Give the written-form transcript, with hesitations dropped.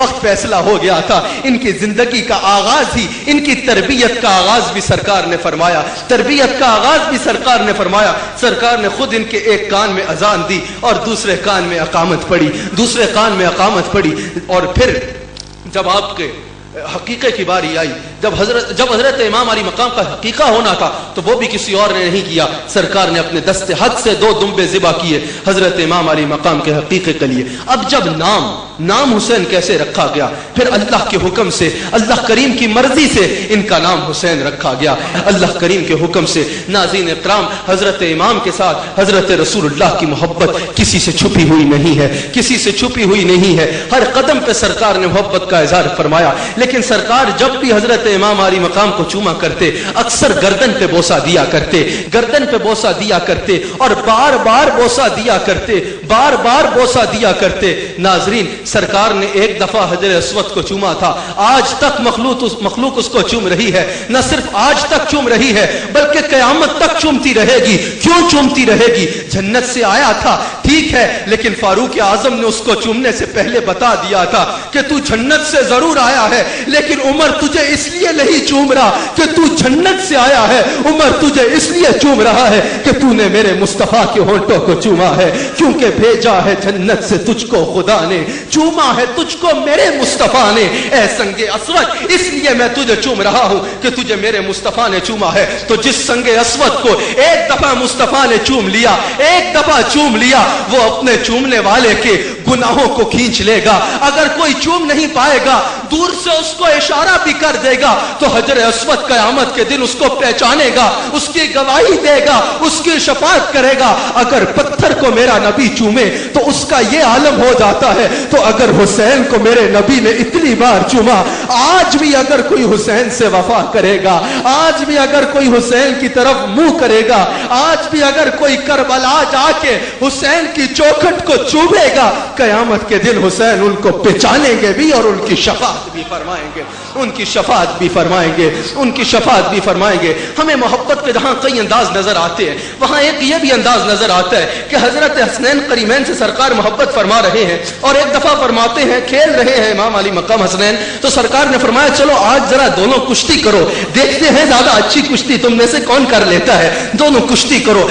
وقت فیصلہ ہو گیا تھا. ان کی زندگی کا آغاز ہی, ان کی تربیت کا آغاز بھی سرکار نے فرمایا, تربیت کا آغاز بھی سرکار نے فرمایا. سرکار نے خود ان کے ایک کان میں اذان دی اور دوسرے کان میں اقامت پڑھی, دوسرے کان میں اقامت پڑھی. اور پھر جب آپ کے حقیقے کی باری آئی, جب حضرت امام علی مقام کا حقیقہ ہونا تھا تو وہ بھی کسی اور نے نہیں کیا, سرکار نے اپنے دست حد سے 2 دمبے ذبح کیے حضرت امام علی مقام کے حقیقے کے لیے. اب جب نام حسین کیسے رکھا گیا, پھر اللہ کے حکم سے, اللہ کریم کی مرضی سے ان کا نام حسین رکھا گیا, اللہ کریم کے حکم سے. ناظرین اکرام, حضرت امام کے ساتھ حضرت رسول اللہ کی محبت کسی سے چھپی ہوئی نہیں ہے, کسی سے چھپی ہوئی نہیں ہے. ہر قدم پہ سرکار نے محبت کا اظہار فرمایا. لیکن سرکار جب بھی حضرت امام علی مقام کو چوما کرتے اکثر گردن پہ بوسہ دیا کرتے, گردن پہ بوسہ دیا کرتے اور بار بار بوسہ دیا کرتے, بار بار بوسہ دیا کرتے. ناظرین, سرکار نے ایک دفعہ حجر اسود کو چوما تھا, آج تک مخلوق اس کو چوم رہی ہے. نہ صرف آج تک چوم رہی ہے بلکہ قیامت تک چومتی رہے گی. کیوں چومتی رہے گی؟ جنت سے آیا تھا ٹھیک ہے, لیکن فاروق اعظم نے اس کو چومنے سے پہلے بتا دیا تھا کہ تو جنت سے ضرور آیا ہے, لیکن عمر تجھے اس لیے نہیں چوم رہا کہ تو جنت سے آیا ہے, عمر تجھے اس لیے چوم رہا ہے کہ تو نے میرے مصطفیٰ کے ہونٹوں کو چوما ہے, کیونکہ بھیجا ہے جنت سے تجھ کو خدا نے, چوما ہے تجھ کو میرے مصطفیٰ نے. اے سنگ اسود, اس لیے میں تجھے چوم رہا ہوں کہ تجھے میرے مصطفیٰ نے چوما ہے. تو جس سنگ اسود کو ایک دفعہ مصطفیٰ نے چوم لیا, ایک دفعہ چوم لیا, وہ اپنے چومنے والے کے گناہوں کو کھینچ لے گا. اگر کوئی چوم نہیں پائے گا, دور سے اس کو اشارہ بھی کر دے گا, تو حجر اسود قیامت کے دن اس کو پہچانے گا, اس کی گواہی دے گا, اس کی شفاعت کرے گا. اگر پتھر کو میرا نبی چومے تو اس کا یہ عالم ہو جاتا ہے, تو اگر حسین کو میرے نبی نے اتنی بار چوما, آج بھی اگر کوئی حسین سے وفا کرے گا, آج بھی اگر کوئی حسین کی طرف منہ کرے گا, آج بھی اگر کوئی کربلا جا کے حسین کی چوکھٹ کو چومے گا, قیامت کے دن حسین ان کو پہچانیں گے بھی اور ان کی شفاعت بھی فرمائیں گے, ان کی شفاعت بھی فرمائیں گے, ان کی شفاعت بھی فرمائیں گے. ہمیں محبت کے جہاں کئی انداز نظر آتے ہیں, وہاں ایک یہ بھی انداز نظر آتا ہے کہ حضرت حسنین کریمین سے سرکار محبت فرما رہے ہیں, اور ایک دفعہ فرماتے ہیں, کھیل رہے ہیں امام علی مقام حسنین, تو سرکار نے فرمایا چلو آج ذرا دونوں کشتی کرو, دیکھتے ہیں زیادہ اچھی کشتی تم میں سے کون کر لیتا ہے, دونوں کشتی کرو.